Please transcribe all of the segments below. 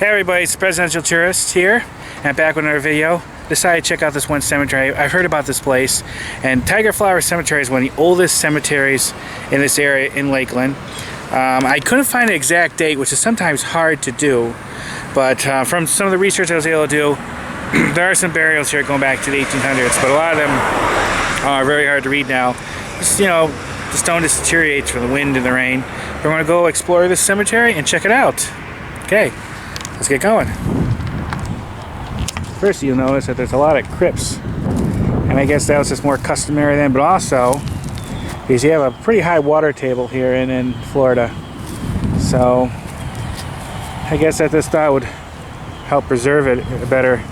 Hey everybody, it's Presidential Tourist here, and back with another video. Decided to check out this one cemetery. I've heard about this place, and Tiger Flower Cemetery is one of the oldest cemeteries in this area in Lakeland. I couldn't find an exact date, which is sometimes hard to do, but from some of the research I was able to do, there are some burials here going back to the 1800s, but a lot of them are very hard to read now. Just, you know, the stone just deteriorates from the wind and the rain. We're going to go explore this cemetery and check it out. Okay. Let's get going. First, you'll notice that there's a lot of crypts, and I guess that was just more customary then, but also because you have a pretty high water table here in Florida, so I guess that this thought would help preserve it better.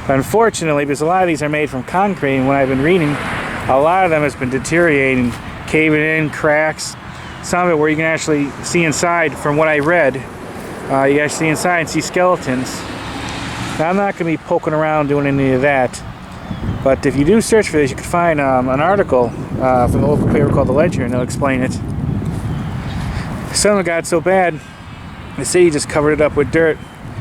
But unfortunately, because a lot of these are made from concrete, and when I've been reading, a lot of them has been deteriorating, caving in, cracks, some of it where you can actually see inside. From what I read, you guys see inside and see skeletons. Now, I'm not going to be poking around doing any of that, but if you do search for this, you can find an article from the local paper called The Ledger, and they'll explain it. Some of them got so bad, the city just covered it up with dirt.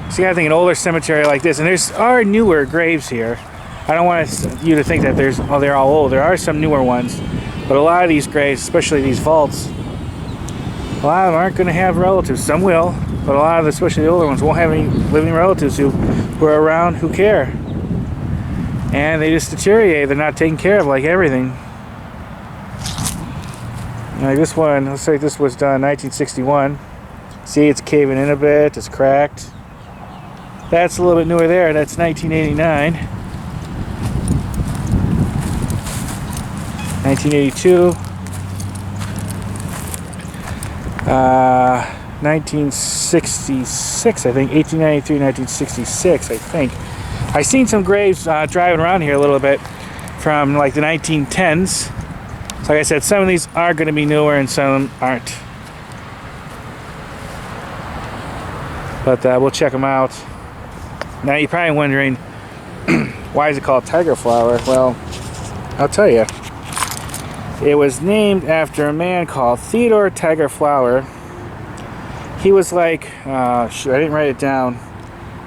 So you got to think an older cemetery like this, and there are newer graves here. I don't want you to think that they're all old. There are some newer ones, but a lot of these graves, especially these vaults, a lot of them aren't going to have relatives. Some will. But a lot of, especially the older ones, won't have any living relatives who are around who care. And they just deteriorate. They're not taken care of like everything. Like this one, let's say this was done in 1961. See, it's caving in a bit, it's cracked. That's a little bit newer there, that's 1989. 1982. 1966, I think, 1893, 1966, I think. I've seen some graves driving around here a little bit from like the 1910s. So like I said, some of these are going to be newer and some of them aren't. But we'll check them out. Now you're probably wondering, why is it called Tiger Flower? Well, I'll tell you. It was named after a man called Theodore Tiger Flower. He was like, I didn't write it down.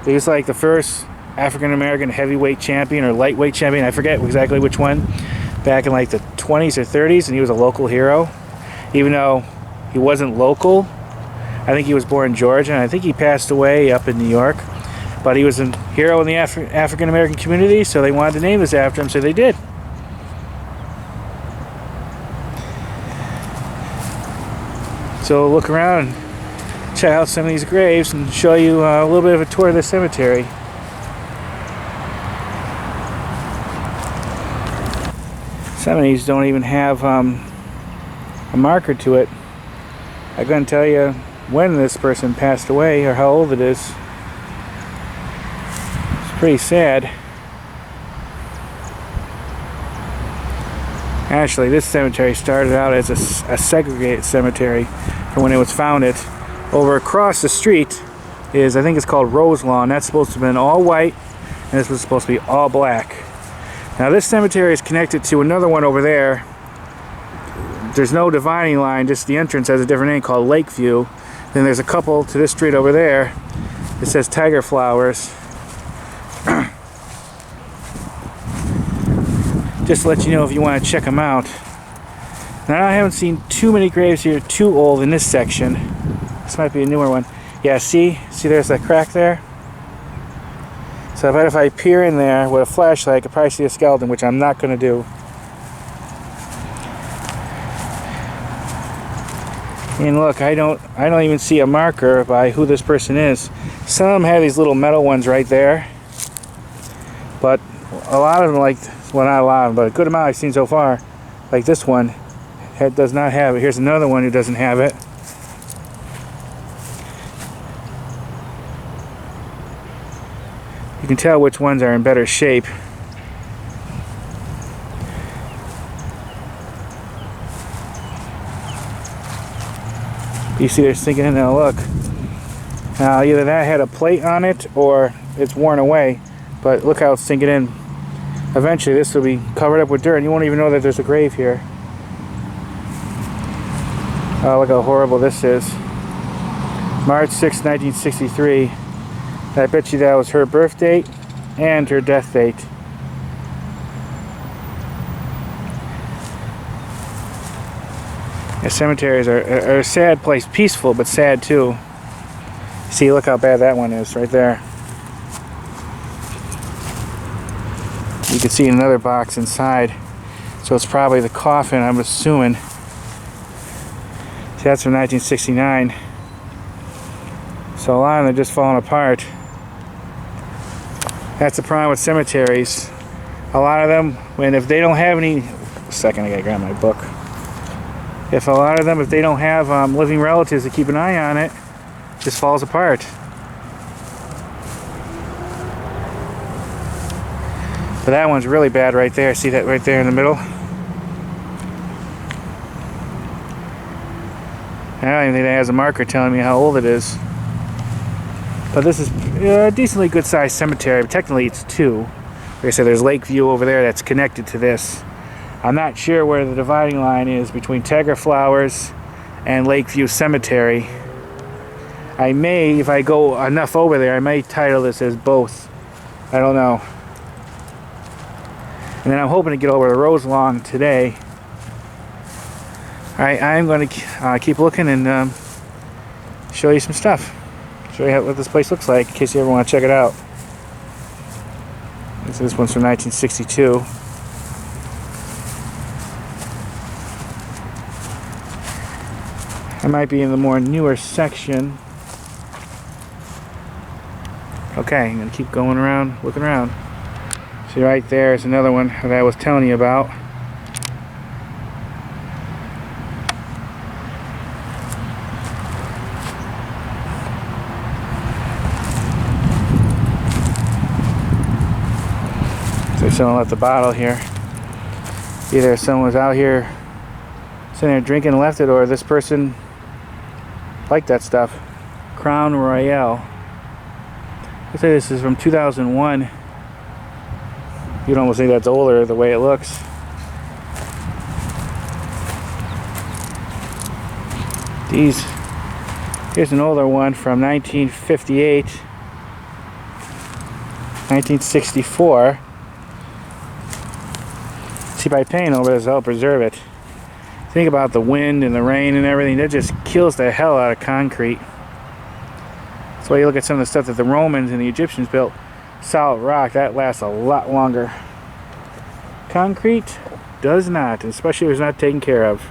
He was like the first African-American heavyweight champion or lightweight champion. I forget exactly which one. Back in like the 20s or 30s, and he was a local hero. Even though he wasn't local, I think he was born in Georgia, and I think he passed away up in New York. But he was a hero in the African-American community, so they wanted to name this after him, so they did. So look around and check out some of these graves and show you a little bit of a tour of the cemetery. Some of these don't even have a marker to it. I couldn't tell you when this person passed away or how old it is. It's pretty sad. Actually, this cemetery started out as a segregated cemetery from when it was founded. Over across the street is, I think it's called Rose Lawn. That's supposed to have been all white, and this was supposed to be all black. Now this cemetery is connected to another one over there. There's no dividing line, just the entrance has a different name called Lakeview. Then there's a couple to this street over there. It says Tiger Flowers. Just to let you know if you want to check them out. Now I haven't seen too many graves here too old in this section. This might be a newer one. Yeah, see there's that crack there? So I bet if I peer in there with a flashlight, I could probably see a skeleton, which I'm not going to do. And look, I don't even see a marker by who this person is. Some of them have these little metal ones right there. But a lot of them, like, well, not a lot of them, but a good amount I've seen so far, like this one, does not have it. Here's another one who doesn't have it. You can tell which ones are in better shape. You see they're sinking in. Now look. Now either that had a plate on it or it's worn away, but look how it's sinking in. Eventually this will be covered up with dirt and you won't even know that there's a grave here. Oh, look how horrible this is. March 6, 1963. I bet you that was her birth date and her death date. The cemeteries are a sad place, peaceful but sad too. See, look how bad that one is right there. You can see another box inside, so it's probably the coffin, I'm assuming. See, that's from 1969. So a lot of them are just falling apart. That's the problem with cemeteries. A lot of them, if they don't have any... A second, I gotta grab my book. If a lot of them, if they don't have living relatives to keep an eye on it, it just falls apart. But that one's really bad right there. See that right there in the middle? I don't even think that has a marker telling me how old it is. But this is a decently good sized cemetery. But technically it's two. Like I said, there's Lakeview over there that's connected to this. I'm not sure where the dividing line is between Tegra Flowers and Lakeview Cemetery. I may, if I go enough over there, I may title this as both. I don't know. And then I'm hoping to get over to Roselawn today. Alright, I'm going to keep looking and show you some stuff. Show you what this place looks like in case you ever want to check it out. This one's from 1962. I might be in the more newer section. Okay, I'm going to keep going around, looking around. See, right there is another one that I was telling you about. So someone left the bottle here. Either someone was out here sitting there drinking and left it, or this person liked that stuff. Crown Royale. Looks like this is from 2001. You'd almost think that's older the way it looks. Here's an older one from 1958, 1964. See, by painting over this, I'll preserve it. Think about the wind and the rain and everything. That just kills the hell out of concrete. That's why you look at some of the stuff that the Romans and the Egyptians built. Solid rock, that lasts a lot longer. Concrete does not, especially if it's not taken care of.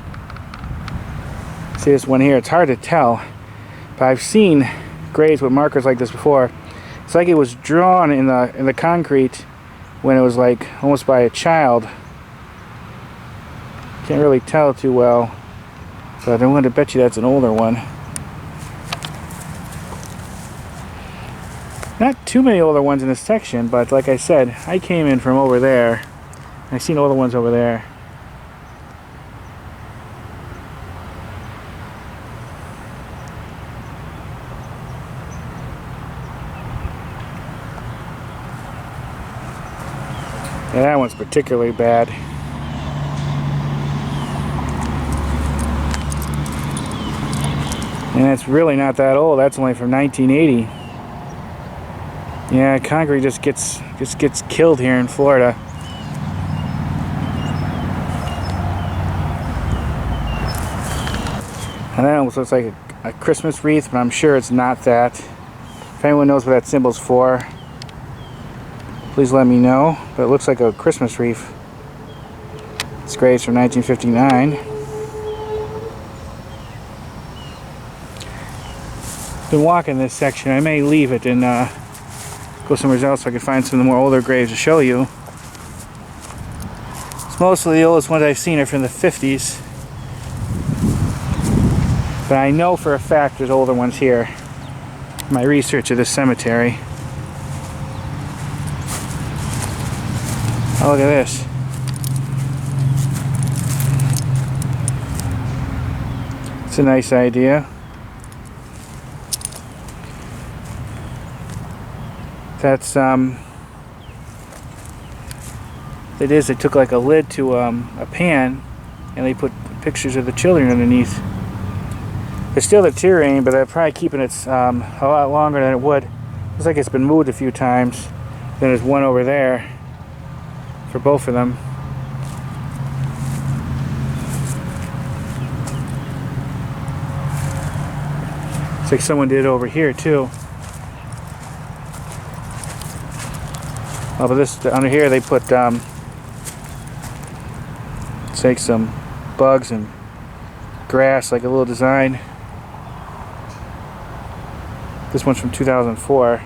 See this one here, it's hard to tell, but I've seen graves with markers like this before. It's like it was drawn in the concrete when it was like almost by a child. Can't really tell too well, but I'm going to bet you that's an older one. Not too many older ones in this section, but like I said, I came in from over there. I've seen older ones over there. Yeah, that one's particularly bad. And that's really not that old. That's only from 1980. Yeah, concrete just gets killed here in Florida. And that almost looks like a Christmas wreath, but I'm sure it's not that. If anyone knows what that symbol's for, please let me know. But it looks like a Christmas wreath. This grave's from 1959. Been walking this section. I may leave it and go somewhere else so I can find some of the more older graves to show you. It's mostly the oldest ones I've seen are from the 50s. But I know for a fact there's older ones here. My research of this cemetery. Oh, look at this. It's a nice idea. That's it is. They took like a lid to a pan, and they put pictures of the children underneath. It's still deteriorating, but they're probably keeping it a lot longer than it would Looks like it's been moved a few times. Then there's one over there for both of them. Looks like someone did over here too. Oh, but this under here they put it's like some bugs and grass, like a little design. This one's from 2004.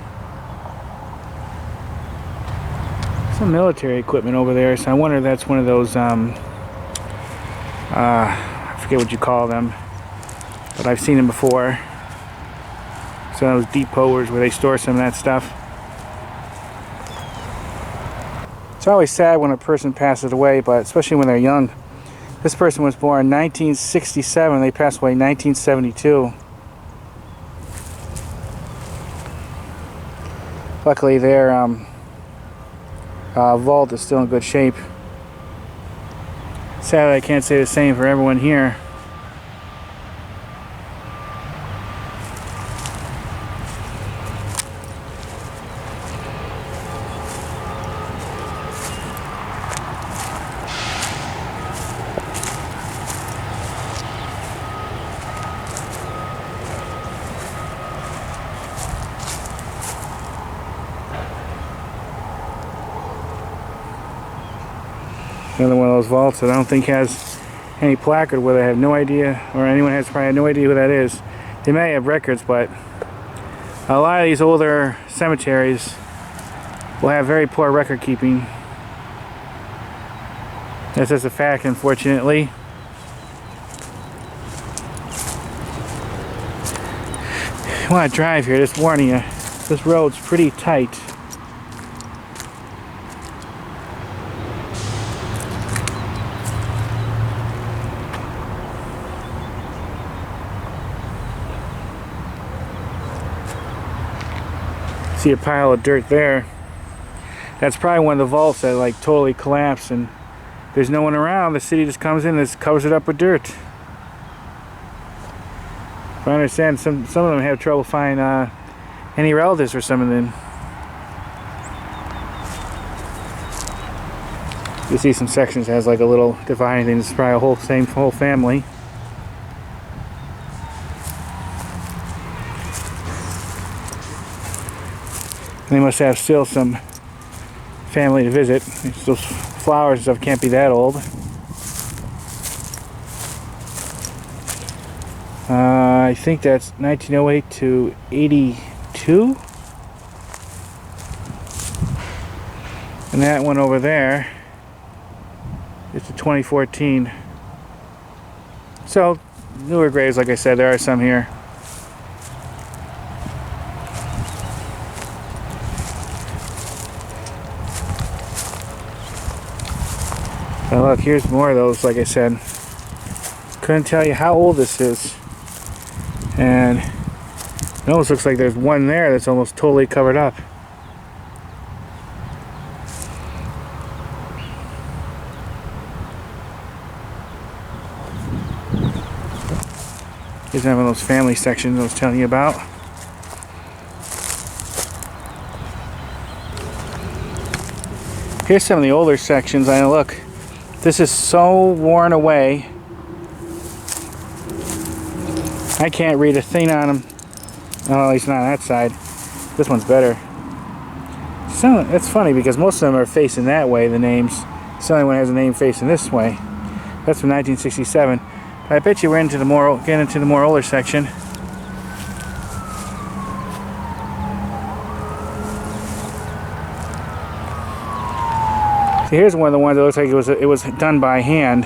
Some military equipment over there, so I wonder if that's one of those I forget what you call them, but I've seen them before. Some of those depots where they store some of that stuff. It's always sad when a person passes away, but especially when they're young. This person was born in 1967. They passed away in 1972. Luckily, their vault is still in good shape. Sadly, I can't say the same for everyone here. Another one of those vaults that I don't think has any placard with it. I have no idea, or anyone has probably no idea who that is. They may have records, but a lot of these older cemeteries will have very poor record keeping. That's just a fact, unfortunately. You want to drive here, just warning you, this road's pretty tight. See a pile of dirt there. That's probably one of the vaults that like totally collapsed, and there's no one around. The city just comes in and just covers it up with dirt. If I understand, some of them have trouble finding any relatives or something. You see some sections that has like a little dividing thing. It's probably a whole family. They must have still some family to visit. Those flowers and stuff can't be that old. I think that's 1908 to 82. And that one over there is to 2014. So, newer graves, like I said, there are some here. Now look, here's more of those, like I said. Couldn't tell you how old this is. And it almost looks like there's one there that's almost totally covered up. Here's one of those family sections I was telling you about. Here's some of the older sections. I know, look. This is so worn away. I can't read a thing on them. Oh, at least not on that side. This one's better. So it's funny because most of them are facing that way, the names. This only one has a name facing this way. That's from 1967. But I bet you we're getting into the more older section. So here's one of the ones that looks like it was done by hand.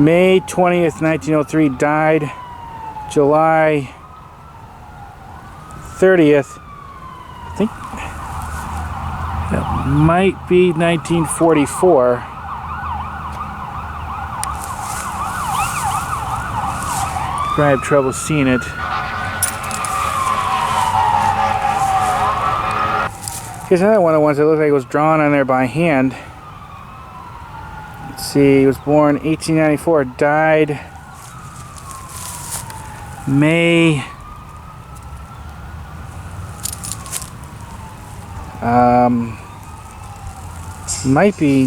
May 20th, 1903, died July 30th. I think that might be 1944. I have trouble seeing it. Here's another one of the ones that looks like it was drawn on there by hand. Let's see, he was born 1894, died May Might be,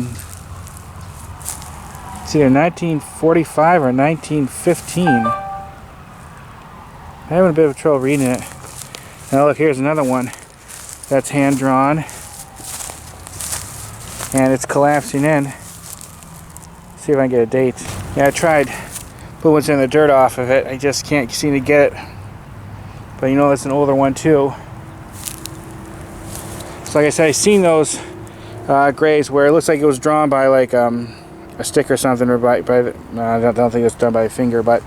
it's either 1945 or 1915. I'm having a bit of trouble reading it. Now look, here's another one that's hand drawn, and it's collapsing in. Let's see if I can get a date. Yeah, I tried put what's in the dirt off of it. I just can't seem to get it. But you know, it's an older one too. So like I said, I've seen those graves where it looks like it was drawn by like a stick or something, or by the, I don't think it's done by a finger, but,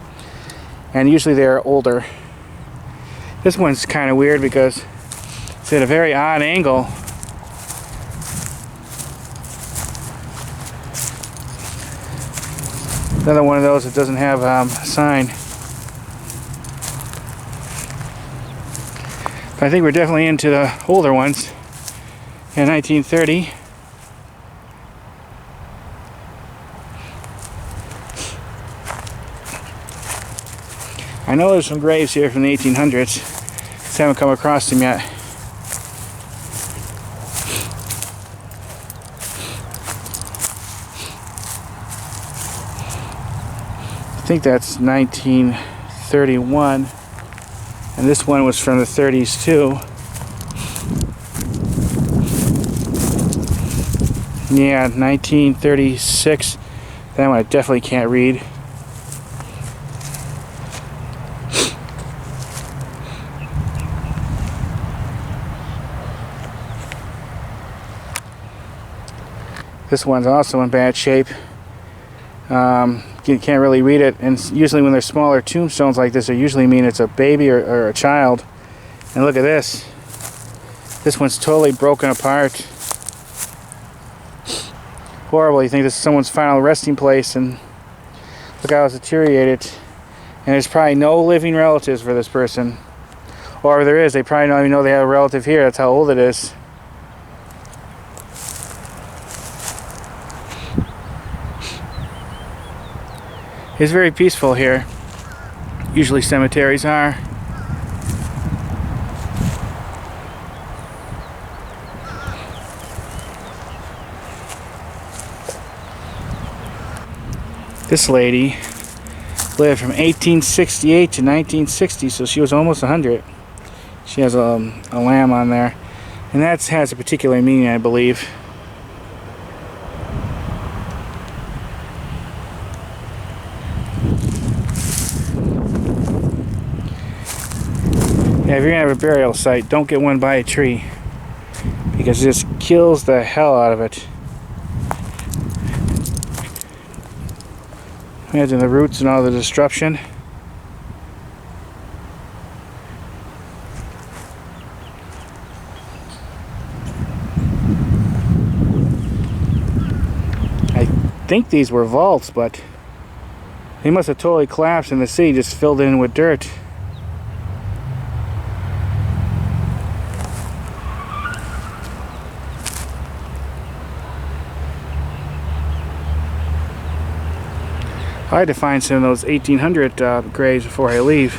and usually they're older. This one's kind of weird because it's at a very odd angle. Another one of those that doesn't have a sign. But I think we're definitely into the older ones. In 1930. I know there's some graves here from the 1800s. Just haven't come across them yet. I think that's 1931, and this one was from the 30s too. Yeah, 1936. That one I definitely can't read. This one's also in bad shape. You can't really read it, and usually when there's smaller tombstones like this, they usually mean it's a baby or a child. And look at this. This one's totally broken apart. Horrible. You think this is someone's final resting place, and look how it's deteriorated. And there's probably no living relatives for this person. Or if there is, they probably don't even know they have a relative here. That's how old it is. It's very peaceful here. Usually cemeteries are. This lady lived from 1868 to 1960, so she was almost 100. She has a lamb on there, and that has a particular meaning, I believe. Yeah, if you're gonna have a burial site, don't get one by a tree, because it just kills the hell out of it. Imagine the roots and all the destruction. I think these were vaults, but they must have totally collapsed and the sea just filled in with dirt. I had to find some of those 1800 graves before I leave.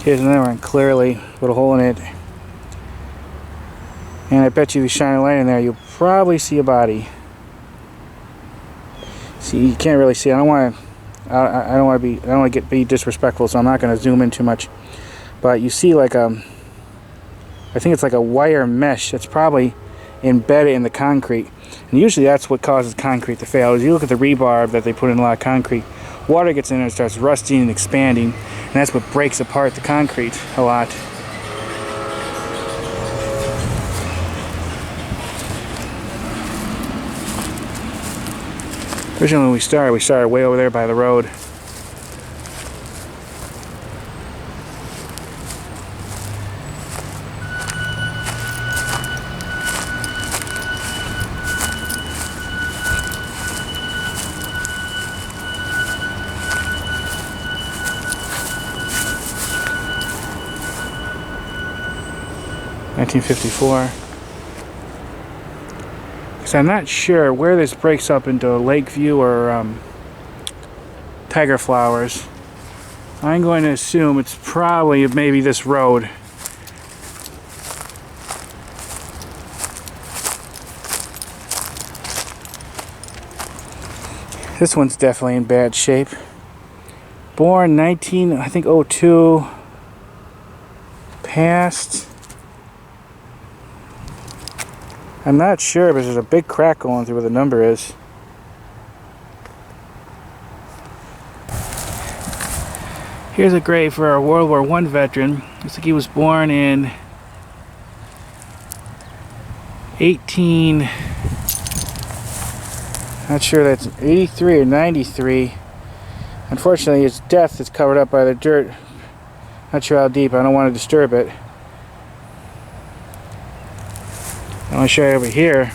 Here's another one, clearly with a hole in it. And I bet you if you shine a light in there, you'll probably see a body. See, you can't really see. I don't want to be disrespectful, so I'm not going to zoom in too much. But you see like I think it's like a wire mesh that's probably embedded in the concrete. And usually that's what causes concrete to fail. As you look at the rebar that they put in a lot of concrete, water gets in there and starts rusting and expanding, and that's what breaks apart the concrete a lot. Originally when we started way over there by the road. $1954. So I'm not sure where this breaks up into Lakeview or Tiger Flowers. I'm going to assume it's probably maybe this road. This one's definitely in bad shape. Born 19, I think 02. Passed. I'm not sure, but there's a big crack going through where the number is. Here's a grave for a World War I veteran. Looks like he was born in 18... not sure, that's 83 or 93. Unfortunately, his death is covered up by the dirt. Not sure how deep. I don't want to disturb it. I want to show you over here.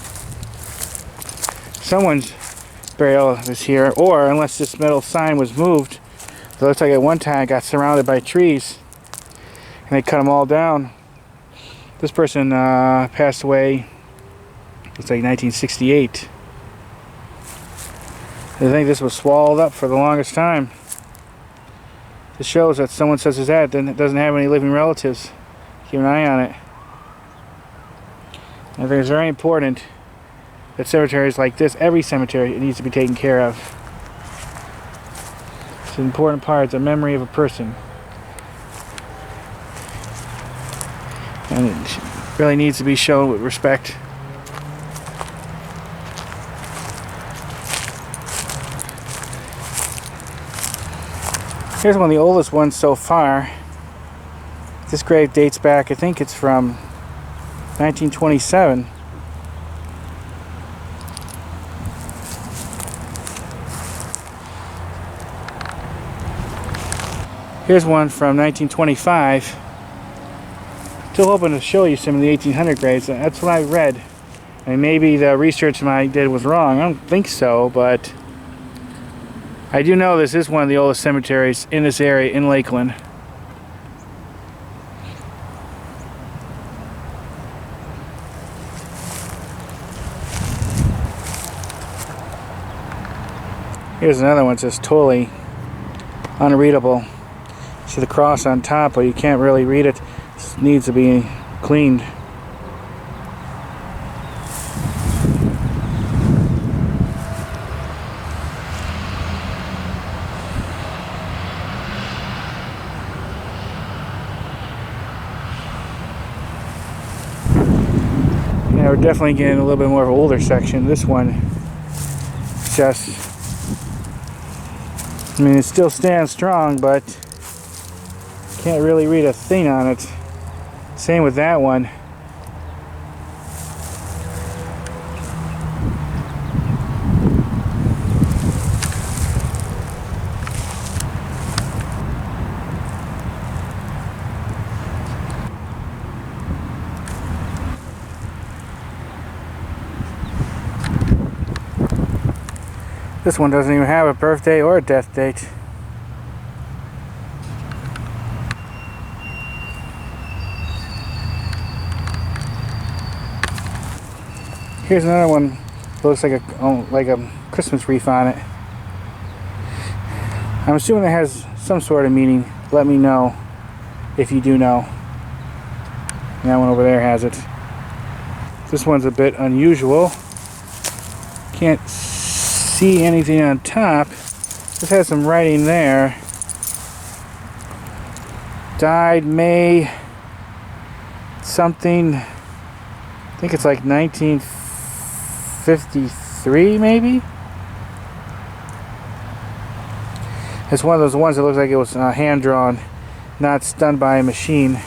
Someone's burial is here, or unless this metal sign was moved, it looks like at one time it got surrounded by trees, and they cut them all down. This person passed away. It's like 1968. I think this was swallowed up for the longest time. This shows that someone such as that doesn't have any living relatives. Keep an eye on it. I think it's very important that cemeteries like this, every cemetery, it needs to be taken care of. It's an important part. It's a memory of a person. And it really needs to be shown with respect. Here's one of the oldest ones so far. This grave dates back, I think it's from 1927. Here's one from 1925. Still hoping to show you some of the 1800 graves. That's what I read. And maybe the research I did was wrong. I don't think so, but I do know this is one of the oldest cemeteries in this area in Lakeland. Here's another one that's just totally unreadable. See the cross on top, but you can't really read it. It needs to be cleaned. Yeah, we're definitely getting a little bit more of an older section. This one just, I mean, it still stands strong, but can't really read a thing on it. Same with that one. This one doesn't even have a birthday or a death date. Here's another one. Looks like a Christmas wreath on it. I'm assuming it has some sort of meaning. Let me know if you do know. And that one over there has it. This one's a bit unusual. Can't see anything on top. This has some writing there. Died May something. I think it's like 1953 maybe. It's one of those ones that looks like it was hand drawn, not done by a machine.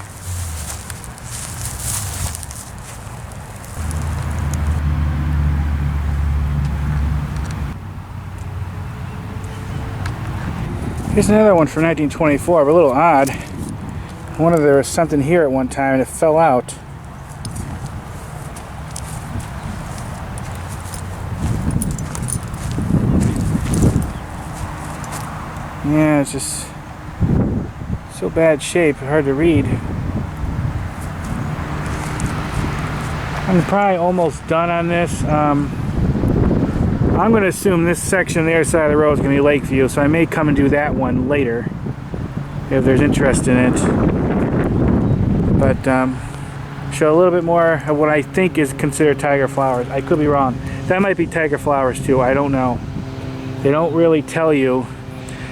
Here's another one from 1924, but a little odd. I wonder if there was something here at one time and it fell out. Yeah, it's just so bad shape, hard to read. I'm probably almost done on this. I'm going to assume this section on the other side of the road is going to be Lakeview, so I may come and do that one later if there's interest in it. But show a little bit more of what I think is considered tiger flowers. I could be wrong. That might be tiger flowers too, I don't know. they don't really tell you.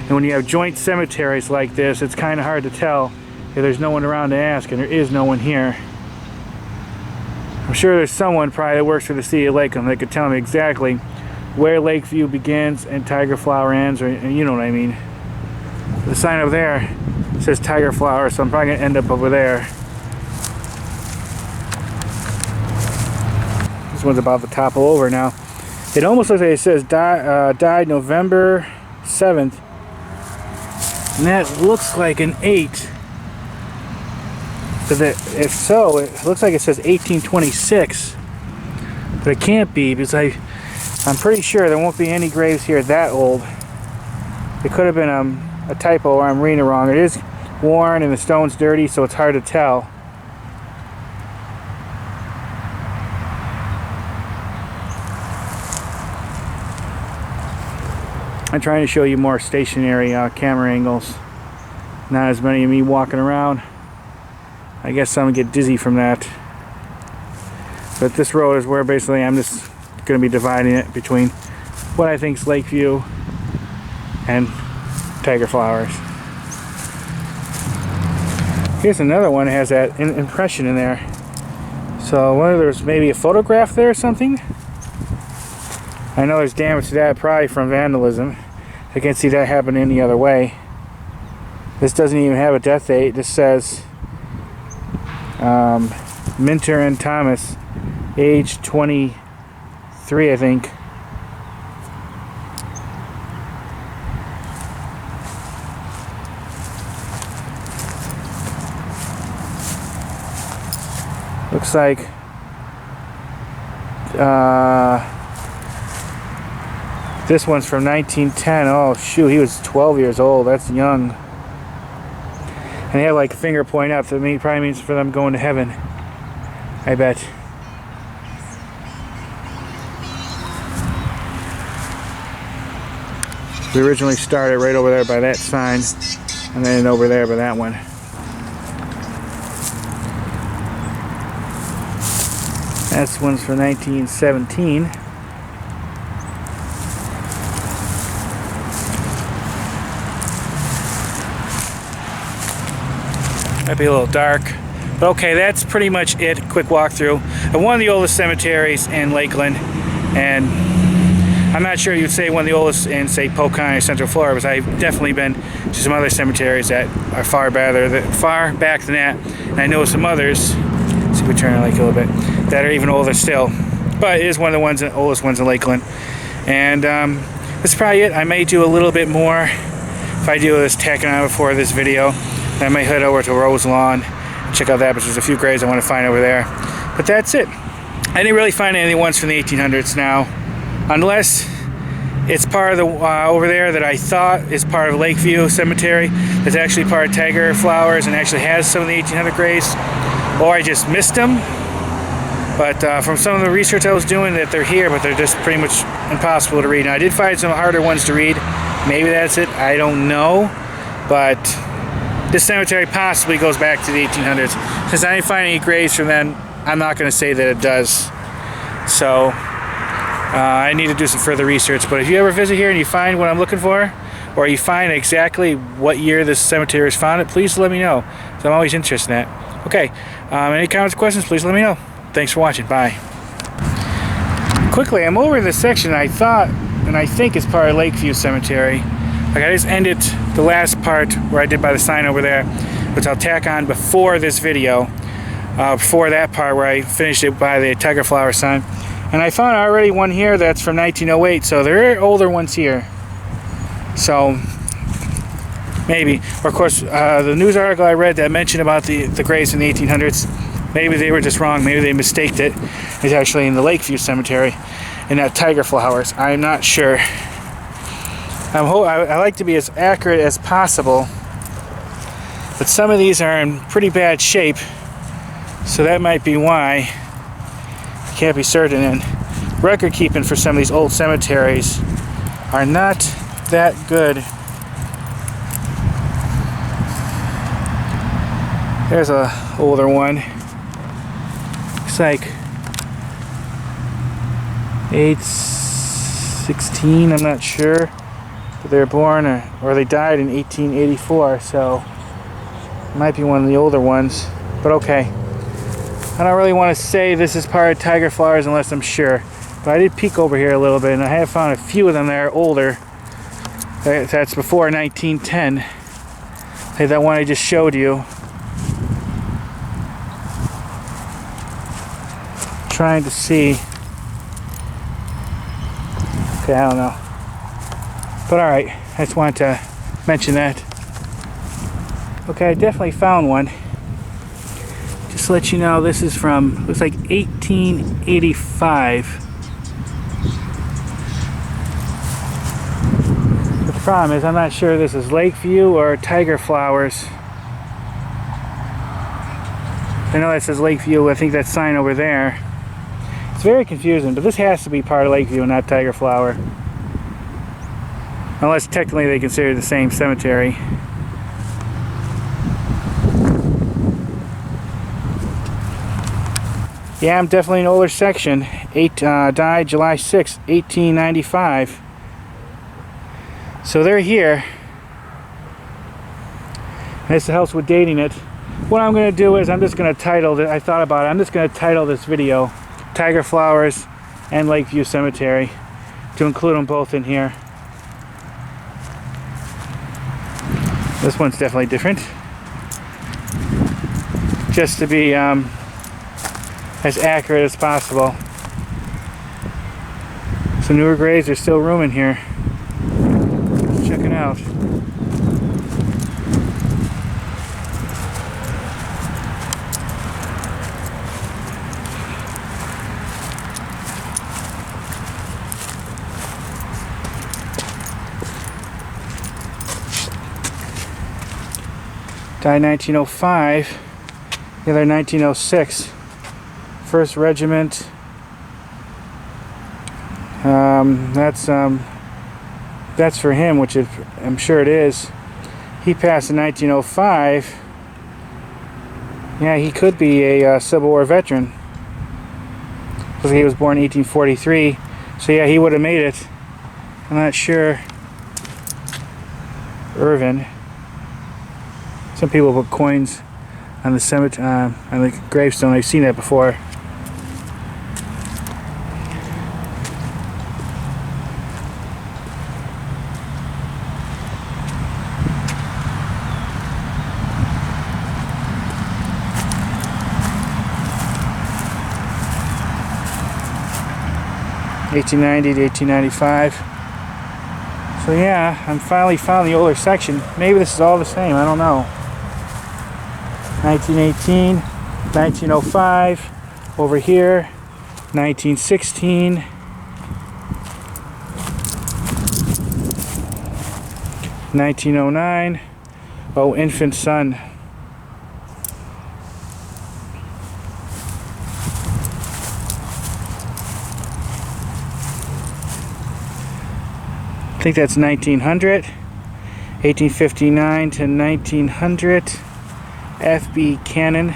And when you have joint cemeteries like this, it's kind of hard to tell if there's no one around to ask, and there is no one here. I'm sure there's someone probably that works for the city of Lakeland that could tell me exactly where Lakeview begins and Tiger Flower ends, or you know what I mean. The sign over there says Tiger Flower, so I'm probably gonna end up over there. This one's about to topple over now. It almost looks like it says died November 7th, and that looks like an 8. But if so, it looks like it says 1826, but it can't be, because I'm pretty sure there won't be any graves here that old. It could have been a typo, or I'm reading it wrong. It is worn and the stone's dirty, so it's hard to tell. I'm trying to show you more stationary camera angles, not as many of me walking around. I guess I'm gonna get dizzy from that. But this road is where basically I'm just going to be dividing it between what I think is Lakeview and Tiger Flowers. Here's another one that has that impression in there. So whether there's maybe a photograph there or something. I know there's damage to that probably from vandalism. I can't see that happening any other way. This doesn't even have a death date. This says Minter and Thomas, age 23, I think. Looks like this one's from 1910. Oh shoot, he was 12 years old. That's young. And they have like a finger pointing out to me. Probably means for them going to heaven, I bet. We originally started right over there by that sign, and then over there by that one. This one's from 1917. Might be a little dark, but okay, that's pretty much it. Quick walkthrough of one of the oldest cemeteries in Lakeland, and I'm not sure you'd say one of the oldest in, say, Polk County or Central Florida, because I've definitely been to some other cemeteries that are far back than that, and I know some others. Let's see if we turn the lake a little bit, that are even older still. But it is one of the oldest ones in Lakeland, and that's probably it. I may do a little bit more if I do this tacking on before this video. I might head over to Rose Lawn, check out that, but there's a few graves I want to find over there. But that's it. I didn't really find any ones from the 1800s now, unless it's part of the over there that I thought is part of Lakeview Cemetery, that's actually part of Tiger Flowers and actually has some of the 1800 graves, or I just missed them. But from some of the research I was doing, that they're here, but they're just pretty much impossible to read. And I did find some harder ones to read. Maybe that's it, I don't know. But this cemetery possibly goes back to the 1800s. Since I didn't find any graves from then, I'm not going to say that it does. So I need to do some further research. But if you ever visit here and you find what I'm looking for, or you find exactly what year this cemetery was founded, please let me know. So I'm always interested in that. Okay, any comments or questions, please let me know. Thanks for watching. Bye. Quickly, I'm over this section I thought and I think is part of Lakeview Cemetery. Like, I just ended the last part where I did by the sign over there, which I'll tack on before this video, before that part where I finished it by the Tiger Flower sign. And I found already one here that's from 1908, so there are older ones here. So maybe, or of course, the news article I read that mentioned about the graves in the 1800s, maybe they were just wrong. Maybe they mistaked it. It's actually in the Lakeview Cemetery, in that Tiger Flowers. I'm not sure. I like to be as accurate as possible, but some of these are in pretty bad shape, so that might be why. Can't be certain. And record keeping for some of these old cemeteries are not that good. There's a older one. Looks like 16, I'm not sure. But they were born or they died in 1884, so it might be one of the older ones. But okay. I don't really want to say this is part of tiger flowers unless I'm sure. But I did peek over here a little bit, and I have found a few of them that are older. That's before 1910. Like that one I just showed you. Trying to see. Okay, I don't know. But alright, I just wanted to mention that. Okay, I definitely found one. Just to let you know, this is from, looks like 1885. The problem is, I'm not sure this is Lakeview or Tiger Flowers. I know that says Lakeview, I think that sign over there. It's very confusing, but this has to be part of Lakeview and not Tiger Flower. Unless technically they consider the same cemetery. Yeah, I'm definitely an older section. Died July 6, 1895. So they're here. And this helps with dating it. What I'm going to do is I'm just going to title it. I thought about it. I'm just going to title this video Tiger Flowers and Lakeview Cemetery to include them both in here. This one's definitely different. Just to be as accurate as possible. Some newer graves, there's still room in here. Let's check it out. Died 1905, the other 1906. First Regiment. That's for him, which I'm sure it is. He passed in 1905. Yeah, he could be a Civil War veteran because he was born in 1843. So yeah, he would have made it. I'm not sure. Irvin. Some people put coins on the cemetery, on the gravestone. I've seen that before. (1890 to 1895). So yeah, I'm finally found the older section. Maybe this is all the same. I don't know. 1918, 1905, over here, 1916, 1909, oh, infant son. I think that's 1900, 1859 to 1900. FB Cannon.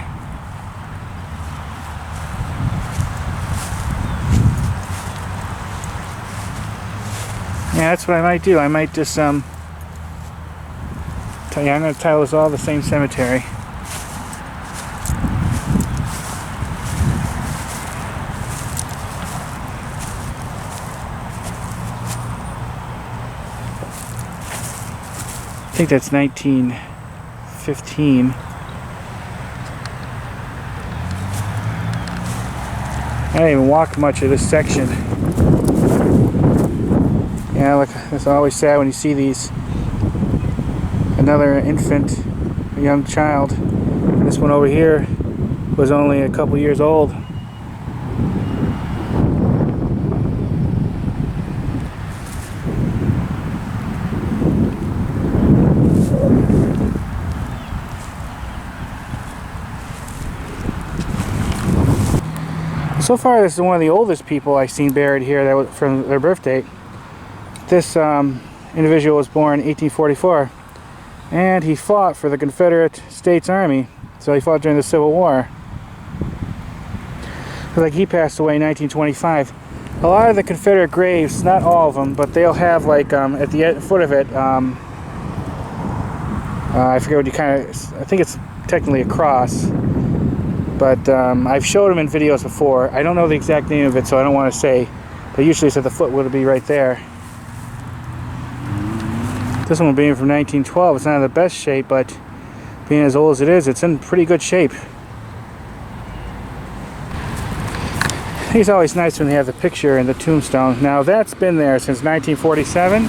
Yeah, that's what I might do. I might just I'm going to title this all the same cemetery. I think that's 1915. I didn't even walk much of this section. Yeah, look, it's always sad when you see these. Another infant, a young child. And this one over here was only a couple years old. So far, this is one of the oldest people I've seen buried here that was from their birth date. This individual was born in 1844, and he fought for the Confederate States Army. So he fought during the Civil War. Like he passed away in 1925. A lot of the Confederate graves, not all of them, but they'll have like at the foot of it, I forget what you I think it's technically a cross, but I've showed them in videos before. I don't know the exact name of it, so I don't want to say, but usually it's at the foot would be right there. This one being from 1912, it's not in the best shape, but being as old as it is, it's in pretty good shape. I think it's always nice when they have the picture and the tombstone. Now that's been there since 1947.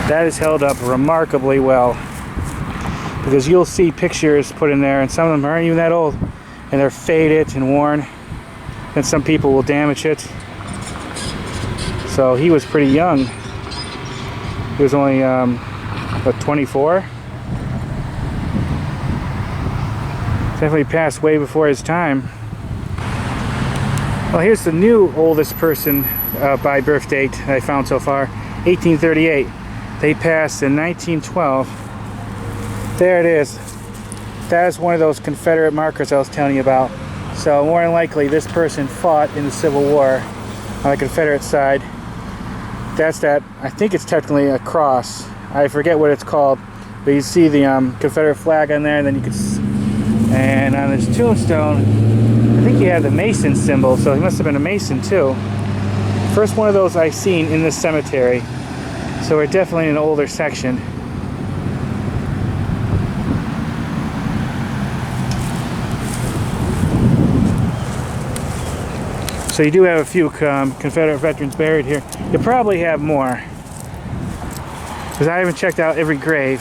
That has held up remarkably well, because you'll see pictures put in there and some of them aren't even that old and they're faded and worn, and some people will damage it. So he was pretty young. He was only what, 24? Definitely passed way before his time. Well, here's the new oldest person by birth date I found so far, 1838. They passed in 1912. There it is. That is one of those Confederate markers I was telling you about. So more than likely this person fought in the Civil War on the Confederate side. That's that. I think it's technically a cross. I forget what it's called, but you see the Confederate flag on there, and then you can, and on his tombstone, I think he had the Mason symbol, so he must have been a Mason too. First one of those I've seen in this cemetery, so we're definitely in an older section. So you do have a few Confederate veterans buried here. You probably have more, because I haven't checked out every grave.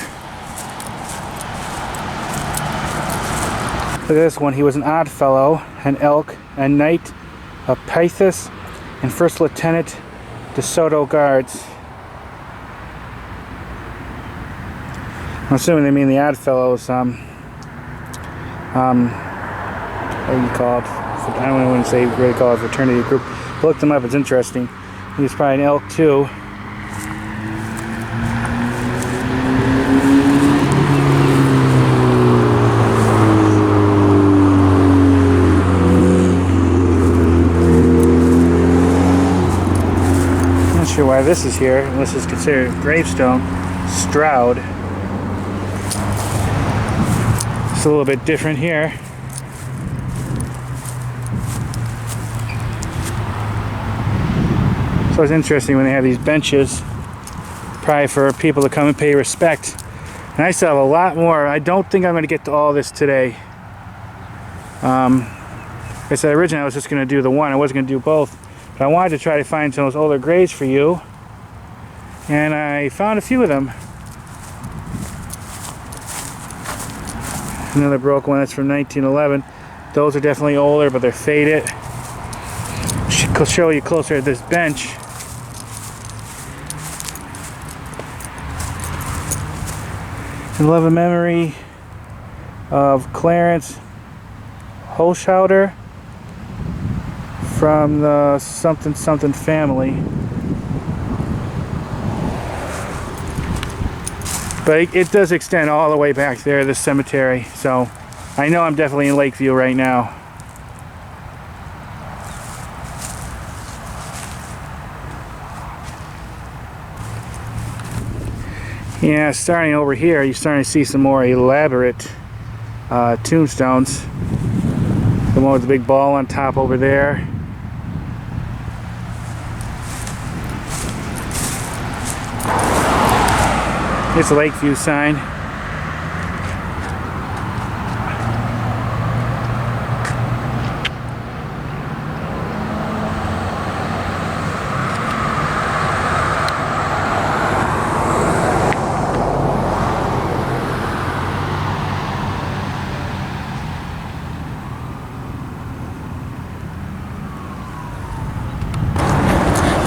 Look at this one. He was an Odd Fellow, an Elk, a Knight, a Pythus, and First Lieutenant DeSoto Guards. I'm assuming they mean the Odd Fellows. What do you call it? I don't want to say really call it a fraternity group. Look them up, it's interesting. He's probably an elk too. I'm not sure why this is here, unless it's considered a gravestone. Stroud. It's a little bit different here. So it's interesting when they have these benches, probably for people to come and pay respect. And I still have a lot more. I don't think I'm going to get to all this today. Like I said, originally I was just going to do the one. I wasn't going to do both. But I wanted to try to find some of those older graves for you. And I found a few of them. Another broke one that's from 1911. Those are definitely older, but they're faded. I'll show you closer at this bench. In loving memory of Clarence Holschouder from the something something family. But it does extend all the way back there, this cemetery. So I know I'm definitely in Lakeview right now. Yeah, starting over here, you're starting to see some more elaborate tombstones. The one with the big ball on top over there. It's a Lakeview sign.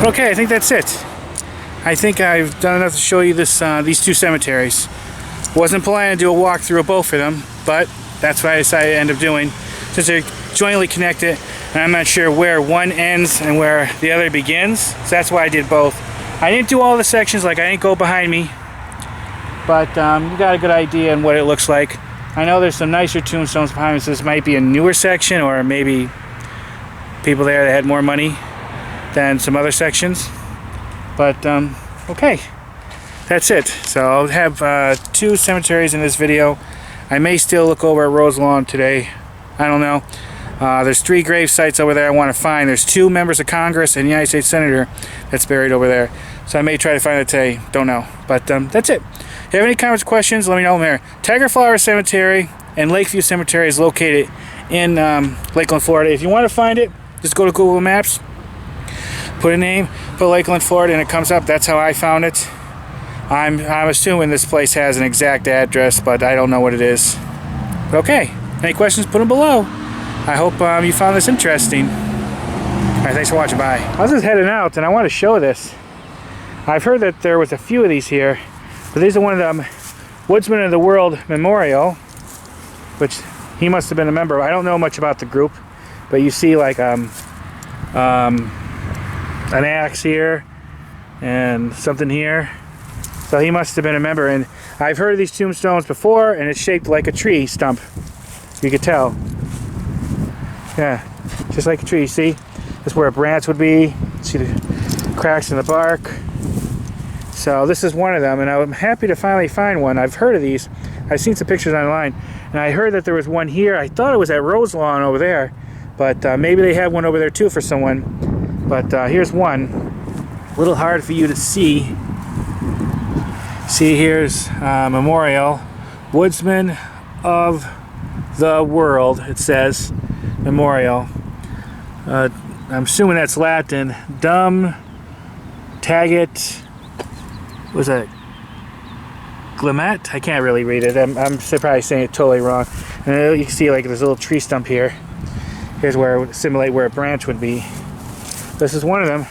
Okay, I think that's it. I think I've done enough to show you this these two cemeteries. Wasn't planning to do a walkthrough of both of them, but that's what I decided to end up doing, since they're jointly connected and I'm not sure where one ends and where the other begins. So that's why I did both. I didn't do all the sections, like I didn't go behind me, but you got a good idea on what it looks like. I know there's some nicer tombstones behind me, so this might be a newer section, or maybe people there that had more money than some other sections. But okay, that's it. So I'll have 2 cemeteries in this video. I may still look over at Roselawn today. I don't know. There's 3 grave sites over there I want to find. There's 2 members of Congress and a United States Senator that's buried over there. So I may try to find it today. Don't know. But that's it. If you have any comments, questions, let me know them here. Tiger Flower Cemetery and Lakeview Cemetery is located in Lakeland, Florida. If you want to find it, just go to Google Maps, put a name, put Lakeland, Florida, and it comes up. That's how I found it. I'm assuming this place has an exact address, but I don't know what it is. Okay. Any questions, put them below. I hope you found this interesting. Alright, thanks for watching. Bye. I was just heading out, and I want to show this. I've heard that there was a few of these here, but these are one of them Woodsman of the World Memorial, which he must have been a member of. I don't know much about the group, but you see like an axe here and something here. So he must have been a member, and I've heard of these tombstones before, and it's shaped like a tree stump. You could tell. Yeah, just like a tree. See? This is where a branch would be. See the cracks in the bark. So this is one of them, and I'm happy to finally find one. I've heard of these. I've seen some pictures online, and I heard that there was one here. I thought it was at Roselawn over there, but maybe they have one over there too for someone. But here's one. A little hard for you to see. See, here's Memorial. Woodsman of the World, it says. Memorial. I'm assuming that's Latin. Dum Taget. Was that Glimet? I can't really read it. I'm probably saying it totally wrong. And you can see like this little tree stump here. Here's where it would simulate where a branch would be. This is one of them.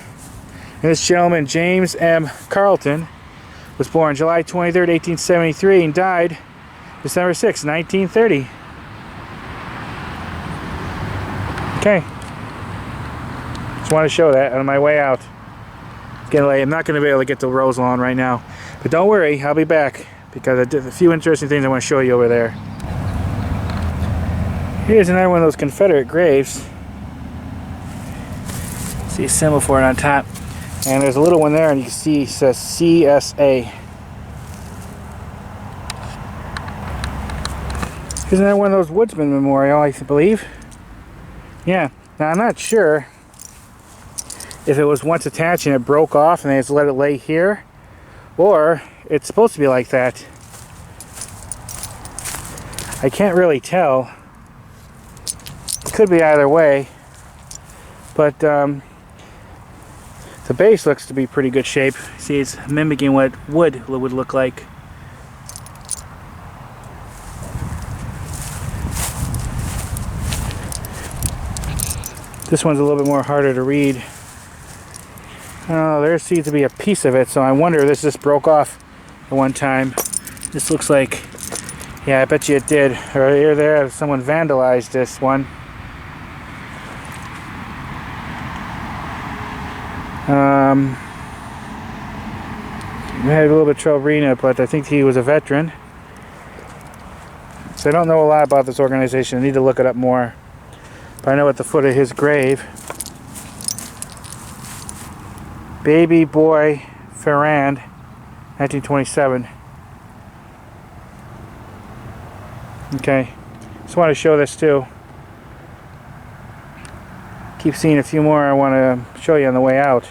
And this gentleman, James M. Carlton, was born July 23rd, 1873 and died December 6th, 1930. Okay. Just want to show that on my way out. It's getting late. I'm not going to be able to get to Roselawn right now. But don't worry, I'll be back because I did a few interesting things I want to show you over there. Here's another one of those Confederate graves. See a symbol for it on top. And there's a little one there, and you can see it says CSA. Here's another one of those Woodsman Memorial, I believe. Yeah. Now I'm not sure if it was once attached and it broke off and they just let it lay here, or it's supposed to be like that. I can't really tell. It could be either way, but the base looks to be pretty good shape. See, it's mimicking what wood would look like. This one's a little bit more harder to read. Oh, there seems to be a piece of it, so I wonder if this just broke off at one time. This looks like, yeah, I bet you it did. Or here, there, someone vandalized this one. I had a little bit of trouble reading it, but I think he was a veteran. So I don't know a lot about this organization. I need to look it up more. But I know at the foot of his grave, Baby Boy Ferrand, 1927. Okay, just want to show this too. Keep seeing a few more I want to show you on the way out.